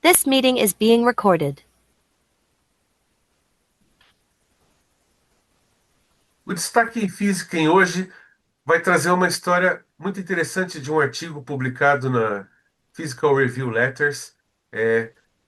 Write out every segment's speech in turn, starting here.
This meeting is being recorded. O Destaque em Física em hoje vai trazer uma história muito interessante de um artigo publicado na Physical Review Letters,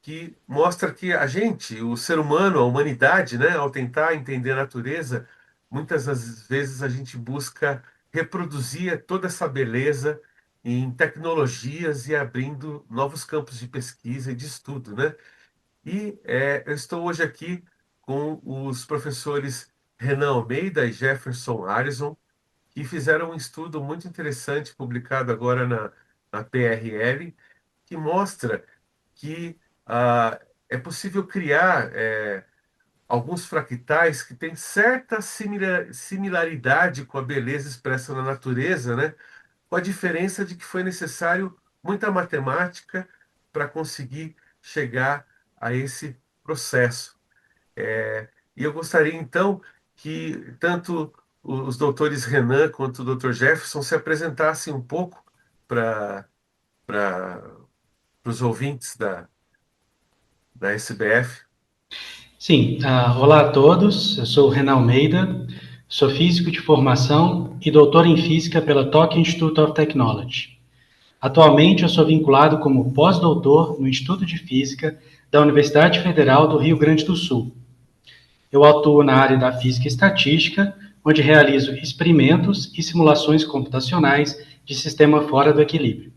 que mostra que a gente, o ser humano, a humanidade, né, ao tentar entender a natureza, muitas das vezes a gente busca reproduzir toda essa beleza em tecnologias e abrindo novos campos de pesquisa e de estudo, né? Eu estou hoje aqui com os professores Renan Almeida e Jefferson Arizon, que fizeram um estudo muito interessante publicado agora na PRL, que mostra que é possível criar alguns fractais que têm certa similaridade com a beleza expressa na natureza, né? Com a diferença de que foi necessário muita matemática para conseguir chegar a esse processo. E eu gostaria, então, que tanto os doutores Renan quanto o doutor Jefferson se apresentassem um pouco para os ouvintes da SBF. Sim, olá a todos, eu sou o Renan Almeida, sou físico de formação e doutor em física pela Tokyo Institute of Technology. Atualmente eu sou vinculado como pós-doutor no Instituto de Física da Universidade Federal do Rio Grande do Sul. Eu atuo na área da física e estatística, onde realizo experimentos e simulações computacionais de sistema fora do equilíbrio.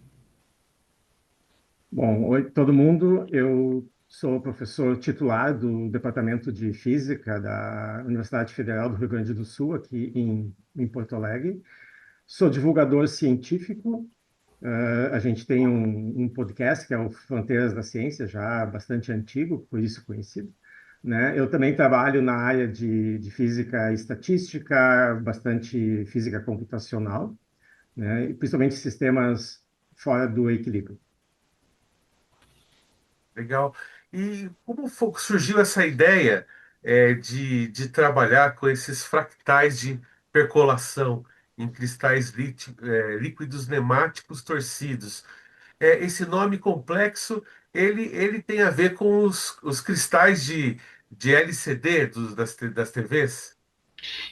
Bom, oi todo mundo, eu sou professor titular do Departamento de Física da Universidade Federal do Rio Grande do Sul, aqui em Porto Alegre. Sou divulgador científico, a gente tem um podcast que é o Fronteiras da Ciência, já bastante antigo, por isso conhecido, né? Eu também trabalho na área de física e estatística, bastante física computacional, né? E principalmente sistemas fora do equilíbrio. Legal. E como surgiu essa ideia de trabalhar com esses fractais de percolação em cristais líquidos nemáticos torcidos? Esse nome complexo, ele tem a ver com os cristais de LCD das TVs?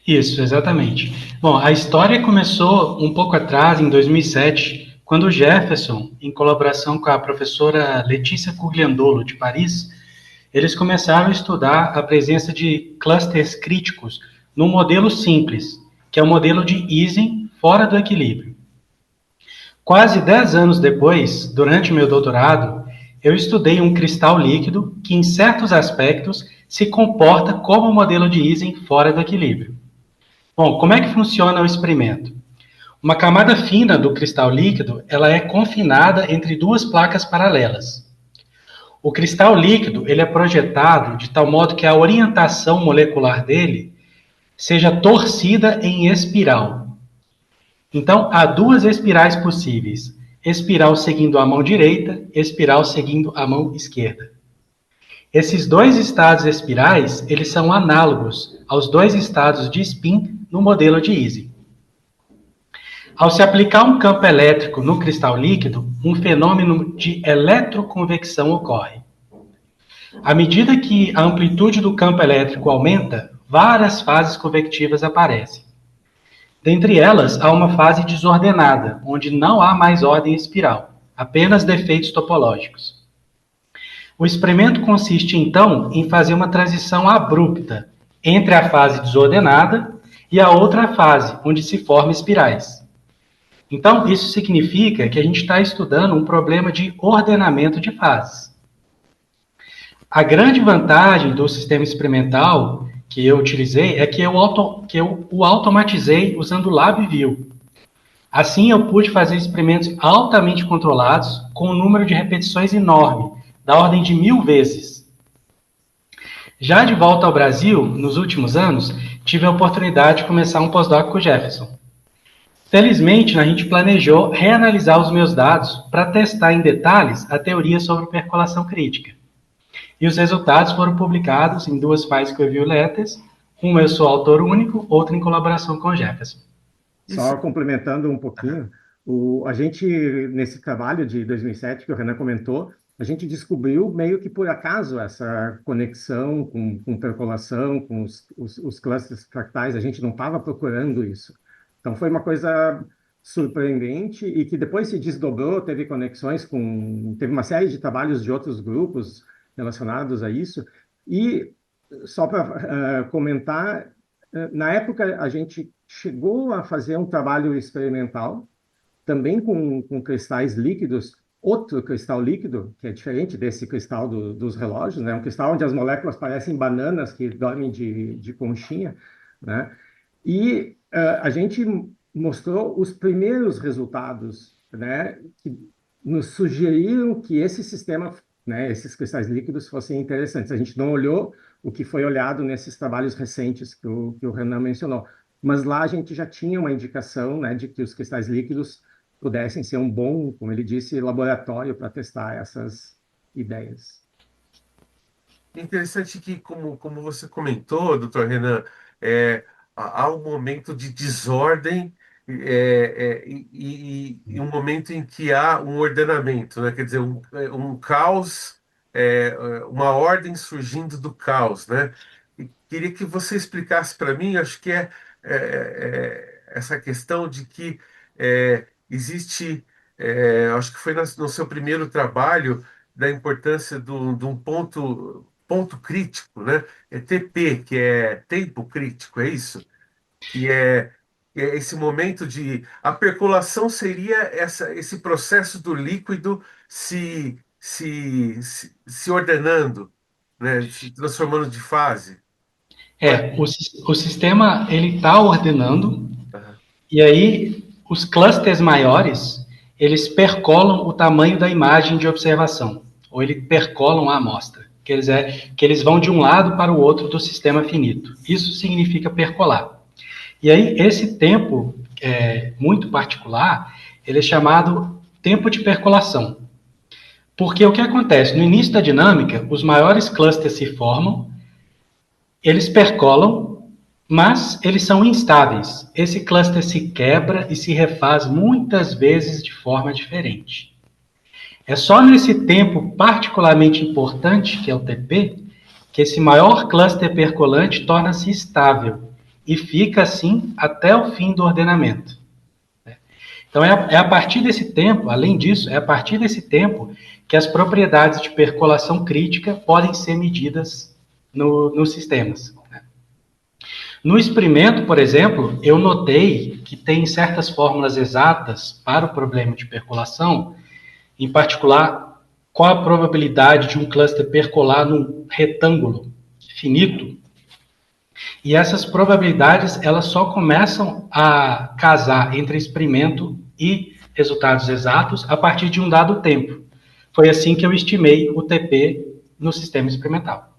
Isso, exatamente. Bom, a história começou um pouco atrás, em 2007, quando o Jefferson, em colaboração com a professora Letícia Cugliandolo, de Paris, eles começaram a estudar a presença de clusters críticos num modelo simples, que é o modelo de Ising fora do equilíbrio. Quase 10 anos depois, durante meu doutorado, eu estudei um cristal líquido que, em certos aspectos, se comporta como o modelo de Ising fora do equilíbrio. Bom, como é que funciona o experimento? Uma camada fina do cristal líquido, ela é confinada entre duas placas paralelas. O cristal líquido, ele é projetado de tal modo que a orientação molecular dele seja torcida em espiral. Então, há duas espirais possíveis: espiral seguindo a mão direita, espiral seguindo a mão esquerda. Esses dois estados espirais, eles são análogos aos dois estados de spin no modelo de Ising. Ao se aplicar um campo elétrico no cristal líquido, um fenômeno de eletroconvecção ocorre. À medida que a amplitude do campo elétrico aumenta, várias fases convectivas aparecem. Dentre elas, há uma fase desordenada, onde não há mais ordem espiral, apenas defeitos topológicos. O experimento consiste, então, em fazer uma transição abrupta entre a fase desordenada e a outra fase, onde se formam espirais. Então, isso significa que a gente está estudando um problema de ordenamento de fases. A grande vantagem do sistema experimental que eu utilizei é que eu o automatizei usando o LabVIEW. Assim, eu pude fazer experimentos altamente controlados com um número de repetições enorme, da ordem de 1000 vezes. Já de volta ao Brasil, nos últimos anos, tive a oportunidade de começar um pós-doc com o Jefferson. Felizmente, a gente planejou reanalisar os meus dados para testar em detalhes a teoria sobre percolação crítica. E os resultados foram publicados em duas Physical Review Letters, uma eu sou autor único, outra em colaboração com o Jefferson. Só complementando um pouquinho, a gente, nesse trabalho de 2007, que o Renan comentou, a gente descobriu meio que por acaso essa conexão com percolação, com os clusters fractais. A gente não estava procurando isso. Então foi uma coisa surpreendente e que depois se desdobrou, teve conexões teve uma série de trabalhos de outros grupos relacionados a isso. E só para comentar, na época a gente chegou a fazer um trabalho experimental também com cristais líquidos, outro cristal líquido, que é diferente desse cristal dos relógios, né? Um cristal onde as moléculas parecem bananas que dormem de conchinha, né? E a gente mostrou os primeiros resultados, né? Que nos sugeriram que esse sistema, né? Esses cristais líquidos fossem interessantes. A gente não olhou o que foi olhado nesses trabalhos recentes que o Renan mencionou, mas lá a gente já tinha uma indicação, né? De que os cristais líquidos pudessem ser um bom, como ele disse, laboratório para testar essas ideias. Interessante que, como você comentou, doutor Renan, é, há um momento de desordem e um momento em que há um ordenamento, né? Quer dizer, um caos, uma ordem surgindo do caos, né? E queria que você explicasse para mim, acho que essa questão de que existe, acho que foi no seu primeiro trabalho, da importância de um ponto crítico, né? É TP, que é tempo crítico, é isso? Que é esse momento de... A percolação seria esse processo do líquido se ordenando, né? Se transformando de fase. O sistema ele está ordenando, Aham. e aí os clusters maiores, eles percolam o tamanho da imagem de observação, ou eles percolam a amostra, que eles vão de um lado para o outro do sistema finito. Isso significa percolar. E aí esse tempo muito particular, ele é chamado tempo de percolação. Porque o que acontece? No início da dinâmica, os maiores clusters se formam, eles percolam, mas eles são instáveis. Esse cluster se quebra e se refaz muitas vezes de forma diferente. É só nesse tempo particularmente importante, que é o TP, que esse maior cluster percolante torna-se estável e fica assim até o fim do ordenamento. Então é a partir desse tempo, além disso, é a partir desse tempo que as propriedades de percolação crítica podem ser medidas nos sistemas. No experimento, por exemplo, eu notei que tem certas fórmulas exatas para o problema de percolação, em particular, qual a probabilidade de um cluster percolar num retângulo finito. E essas probabilidades, elas só começam a casar entre experimento e resultados exatos a partir de um dado tempo. Foi assim que eu estimei o TP no sistema experimental.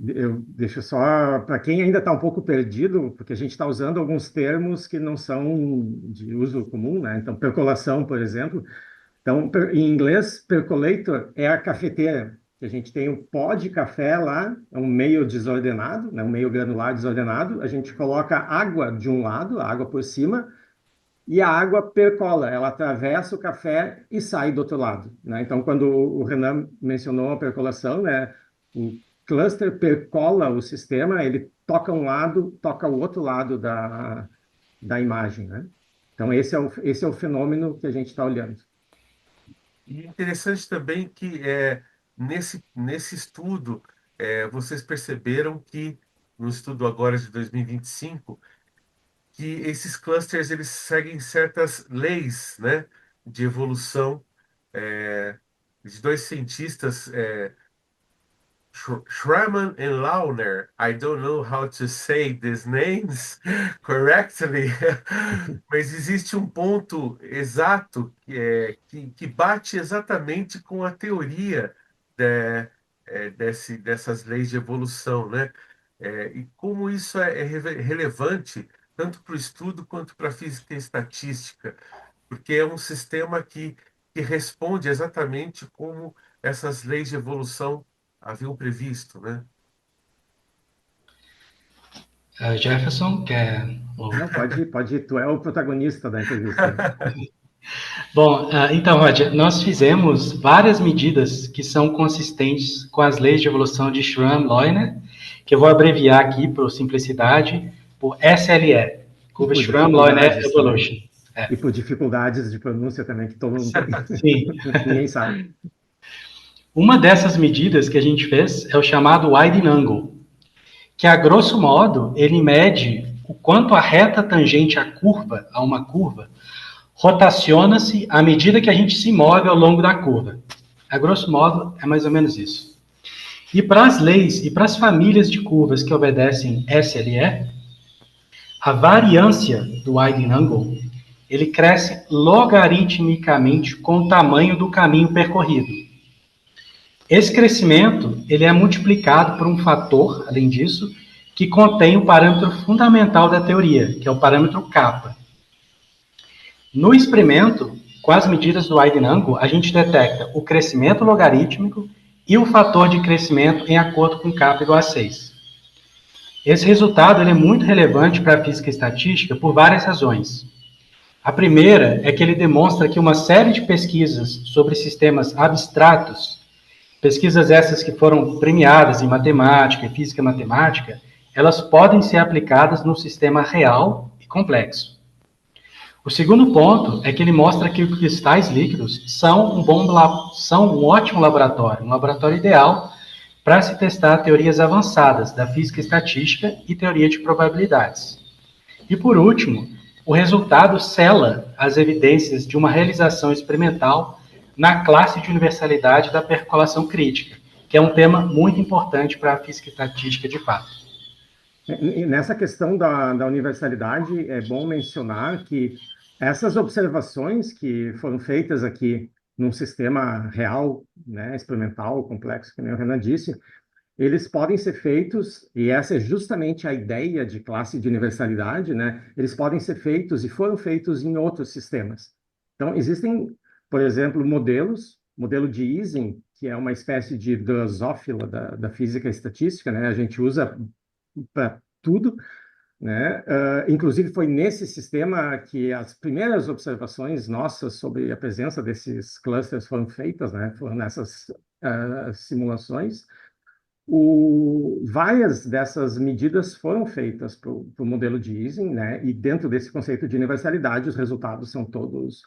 Eu deixo só para quem ainda está um pouco perdido, porque a gente está usando alguns termos que não são de uso comum, né? Então, percolação, por exemplo. Então, em inglês, percolator é a cafeteira, que a gente tem o pó de café lá, é um meio desordenado, né? Um meio granular desordenado. A gente coloca água de um lado, a água por cima, e a água percola, ela atravessa o café e sai do outro lado, né? Então, quando o Renan mencionou a percolação, né, o cluster percola o sistema, ele toca um lado, toca o outro lado da imagem, né? Então, esse é o fenômeno que a gente está olhando. E é interessante também que nesse estudo vocês perceberam que, no estudo agora de 2025, que esses clusters eles seguem certas leis, né, de evolução de dois cientistas, Schramm and Launer. I don't know how to say these names correctly, mas existe um ponto exato que bate exatamente com a teoria dessas leis de evolução, né? E como isso é relevante tanto para o estudo quanto para a física e estatística, porque é um sistema que responde exatamente como essas leis de evolução haviam previsto, né? Jefferson, quer... Não, pode ir, tu é o protagonista da entrevista. Bom, então, Roger, nós fizemos várias medidas que são consistentes com as leis de evolução de Schramm-Loener, que eu vou abreviar aqui por simplicidade, por SLE, E Curva por Schramm-Loener dificuldades também. Evolution. É, E por dificuldades de pronúncia também, que todo mundo tem. sim. Ninguém sabe. Uma dessas medidas que a gente fez é o chamado Widening Angle, que, a grosso modo, ele mede o quanto a reta tangente a uma curva, rotaciona-se à medida que a gente se move ao longo da curva. A grosso modo, é mais ou menos isso. E para as leis e para as famílias de curvas que obedecem SLE, a variância do Widening Angle ele cresce logaritmicamente com o tamanho do caminho percorrido. Esse crescimento ele é multiplicado por um fator, além disso, que contém o parâmetro fundamental da teoria, que é o parâmetro kappa. No experimento, com as medidas do Widening Angle, a gente detecta o crescimento logarítmico e o fator de crescimento em acordo com kappa igual a 6. Esse resultado ele é muito relevante para a física estatística por várias razões. A primeira é que ele demonstra que uma série de pesquisas sobre sistemas abstratos, pesquisas essas que foram premiadas em matemática e física matemática, elas podem ser aplicadas num sistema real e complexo. O segundo ponto é que ele mostra que os cristais líquidos são um ótimo laboratório, um laboratório ideal para se testar teorias avançadas da física estatística e teoria de probabilidades. E por último, o resultado sela as evidências de uma realização experimental na classe de universalidade da percolação crítica, que é um tema muito importante para a física estatística de fato. E nessa questão da universalidade, é bom mencionar que essas observações que foram feitas aqui num sistema real, né, experimental, complexo, que nem o Renan disse, eles podem ser feitos, e essa é justamente a ideia de classe de universalidade, né? Eles podem ser feitos e foram feitos em outros sistemas. Então, existem, por exemplo, modelo de Ising, que é uma espécie de drosófila da física estatística, né? A gente usa para tudo, né? Inclusive foi nesse sistema que as primeiras observações nossas sobre a presença desses clusters foram feitas, né? Foram nessas simulações. Várias dessas medidas foram feitas para o modelo de Ising, né? E dentro desse conceito de universalidade, os resultados são todos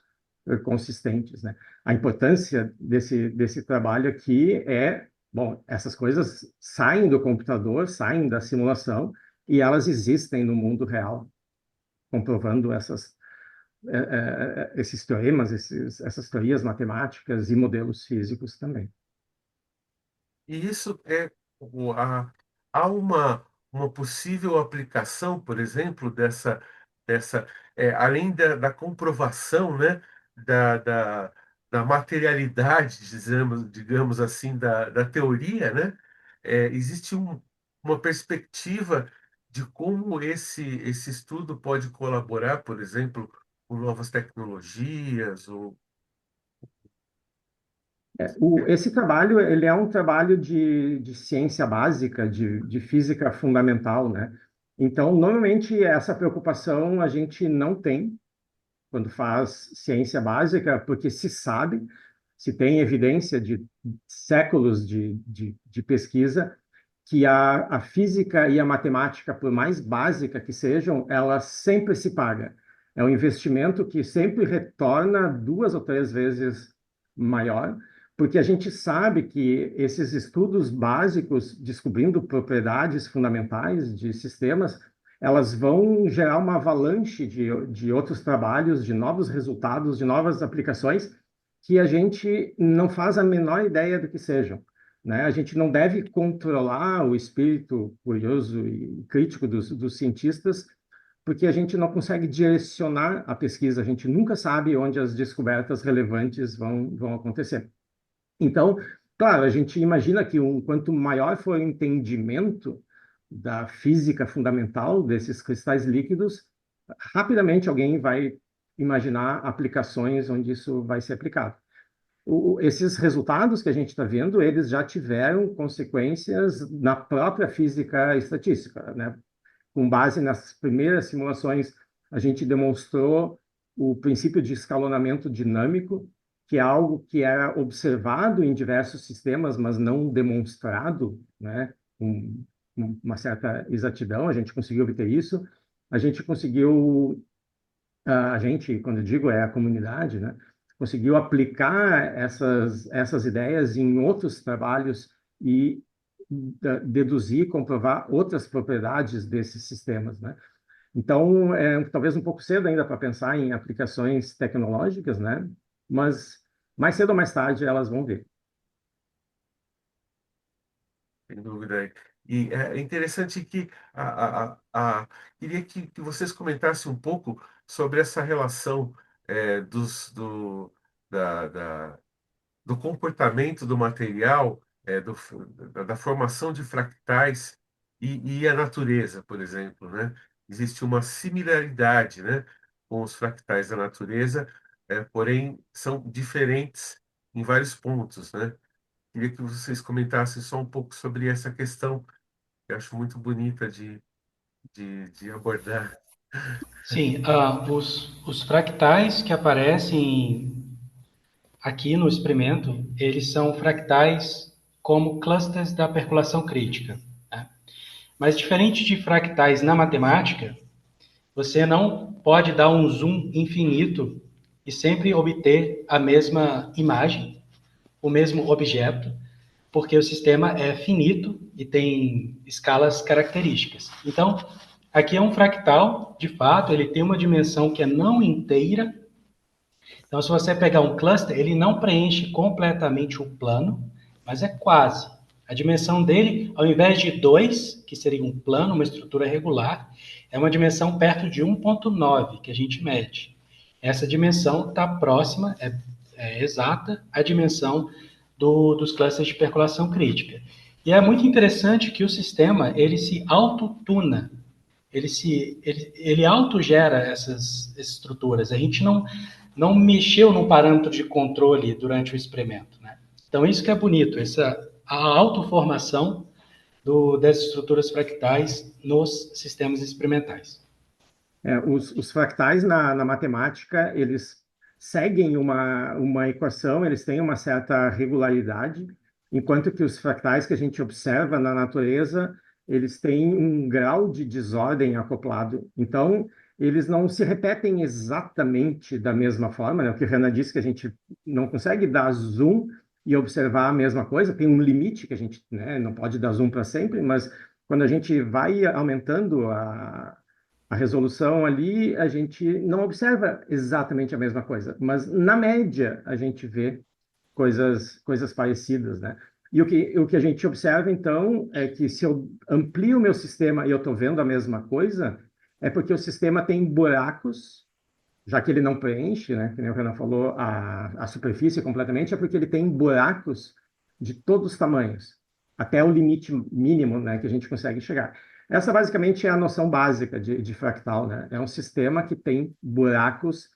consistentes, né? A importância desse trabalho aqui é, bom, essas coisas saem do computador, saem da simulação e elas existem no mundo real, comprovando esses teoremas, essas teorias matemáticas e modelos físicos também. E isso é há uma possível aplicação, por exemplo, dessa além da comprovação, né, da, da, da materialidade, digamos assim, da teoria, né, existe uma perspectiva de como esse estudo pode colaborar, por exemplo, com novas tecnologias ou Esse trabalho, ele é um trabalho de ciência básica, de física fundamental, né? Então, normalmente, essa preocupação a gente não tem quando faz ciência básica, porque se sabe, se tem evidência de séculos de pesquisa, que a física e a matemática, por mais básica que sejam, ela sempre se paga. É um investimento que sempre retorna 2 ou 3 vezes maior, porque a gente sabe que esses estudos básicos, descobrindo propriedades fundamentais de sistemas, elas vão gerar uma avalanche de outros trabalhos, de novos resultados, de novas aplicações, que a gente não faz a menor ideia do que sejam, né? A gente não deve controlar o espírito curioso e crítico dos cientistas, porque a gente não consegue direcionar a pesquisa, a gente nunca sabe onde as descobertas relevantes vão acontecer. Então, claro, a gente imagina que quanto maior for o entendimento da física fundamental desses cristais líquidos, rapidamente alguém vai imaginar aplicações onde isso vai ser aplicado. Esses resultados que a gente está vendo, eles já tiveram consequências na própria física estatística, né? Com base nas primeiras simulações, a gente demonstrou o princípio de escalonamento dinâmico, que é algo que era observado em diversos sistemas, mas não demonstrado, né, com uma certa exatidão. A gente conseguiu obter isso. A gente conseguiu, a gente, quando eu digo é a comunidade, né, conseguiu aplicar essas ideias em outros trabalhos e deduzir, comprovar outras propriedades desses sistemas, né? Então, é talvez um pouco cedo ainda para pensar em aplicações tecnológicas, né? Mas mais cedo ou mais tarde elas vão vir. Sem dúvida. E é interessante que queria que vocês comentassem um pouco sobre essa relação da, da- do comportamento do material, da formação de fractais e a natureza, por exemplo, né? Existe uma similaridade, né, com os fractais da natureza, porém são diferentes em vários pontos, né? Queria que vocês comentassem só um pouco sobre essa questão, que eu acho muito bonita de abordar. Sim, os fractais que aparecem aqui no experimento, eles são fractais como clusters da percolação crítica, né? Mas diferente de fractais na matemática, você não pode dar um zoom infinito e sempre obter a mesma imagem, o mesmo objeto, porque o sistema é finito e tem escalas características. Então, aqui é um fractal, de fato, ele tem uma dimensão que é não inteira. Então, se você pegar um cluster, ele não preenche completamente o plano, mas é quase. A dimensão dele, ao invés de 2, que seria um plano, uma estrutura regular, é uma dimensão perto de 1,9, que a gente mede. Essa dimensão está próxima, é exata, à dimensão dos clusters de percolação crítica. E é muito interessante que o sistema ele se autotuna, ele autogera essas estruturas. A gente não mexeu no parâmetro de controle durante o experimento, né? Então, isso que é bonito, a autoformação das estruturas fractais nos sistemas experimentais. Os fractais na matemática, eles seguem uma equação, eles têm uma certa regularidade, enquanto que os fractais que a gente observa na natureza, eles têm um grau de desordem acoplado. Então, eles não se repetem exatamente da mesma forma, né? O que a Renan disse que a gente não consegue dar zoom e observar a mesma coisa, tem um limite que a gente, né, não pode dar zoom para sempre, mas quando a gente vai aumentando a resolução ali, a gente não observa exatamente a mesma coisa, mas na média a gente vê coisas parecidas, né? E o que a gente observa, então, é que se eu amplio o meu sistema e eu estou vendo a mesma coisa, é porque o sistema tem buracos, já que ele não preenche, né? Que nem o Renan falou, a superfície completamente, é porque ele tem buracos de todos os tamanhos, até o limite mínimo, né, que a gente consegue chegar. Essa basicamente é a noção básica de fractal, né? É um sistema que tem buracos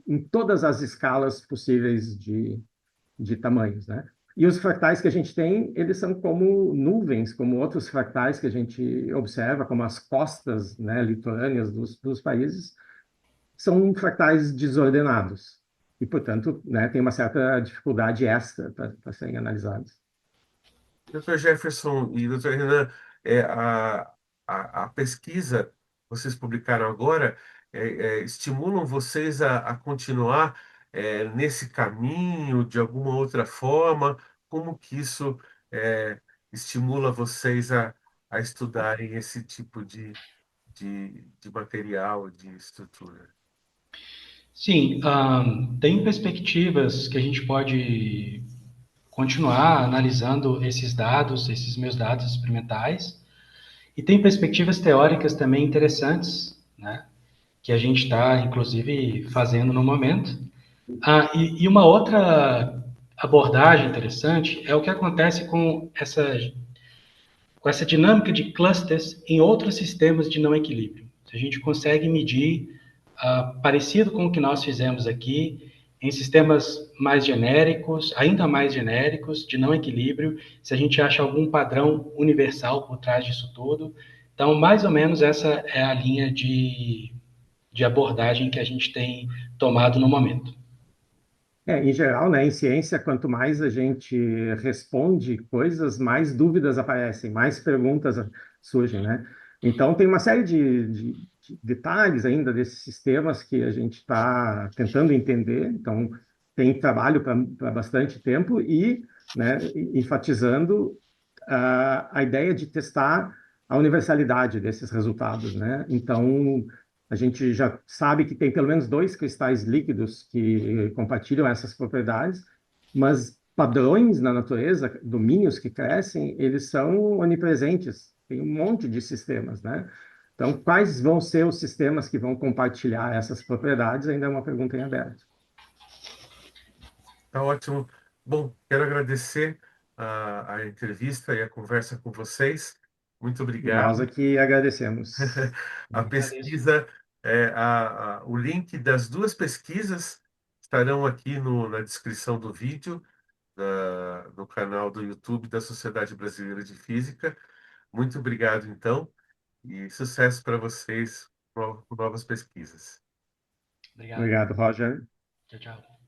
em todas as escalas possíveis de tamanhos, né? E os fractais que a gente tem, eles são como nuvens, como outros fractais que a gente observa, como as costas, né, litorâneas dos países, são fractais desordenados. E, portanto, né, tem uma certa dificuldade extra para serem analisados. Dr. Jefferson e Dr. Renan, é, a, a pesquisa que vocês publicaram agora estimulam vocês a continuar nesse caminho de alguma outra forma? Como que isso estimula vocês a estudarem esse tipo de material, de estrutura? Sim, tem perspectivas que a gente pode continuar analisando esses dados, esses meus dados experimentais, e tem perspectivas teóricas também interessantes, né, que a gente está, inclusive, fazendo no momento. E uma outra abordagem interessante é o que acontece com essa dinâmica de clusters em outros sistemas de não equilíbrio. A gente consegue medir, parecido com o que nós fizemos aqui, em sistemas mais genéricos, ainda mais genéricos, de não equilíbrio, se a gente acha algum padrão universal por trás disso tudo. Então, mais ou menos essa é a linha de abordagem que a gente tem tomado no momento. Em geral, né, em ciência, quanto mais a gente responde coisas, mais dúvidas aparecem, mais perguntas surgem, né? Então, tem uma série de detalhes ainda desses sistemas que a gente está tentando entender. Então, tem trabalho para bastante tempo e, né, enfatizando a ideia de testar a universalidade desses resultados, né? Então, a gente já sabe que tem pelo menos dois cristais líquidos que compartilham essas propriedades, mas padrões na natureza, domínios que crescem, eles são onipresentes. Tem um monte de sistemas, né? Então, quais vão ser os sistemas que vão compartilhar essas propriedades? Ainda é uma pergunta em aberto. Tá ótimo. Bom, quero agradecer a entrevista e a conversa com vocês. Muito Nós obrigado. aqui agradecemos. A Eu agradeço. pesquisa, o link das duas pesquisas estarão aqui na descrição do vídeo, no canal do YouTube da Sociedade Brasileira de Física. Muito obrigado, então, e sucesso para vocês com novas pesquisas. Obrigado. Obrigado, Roger. Tchau, tchau.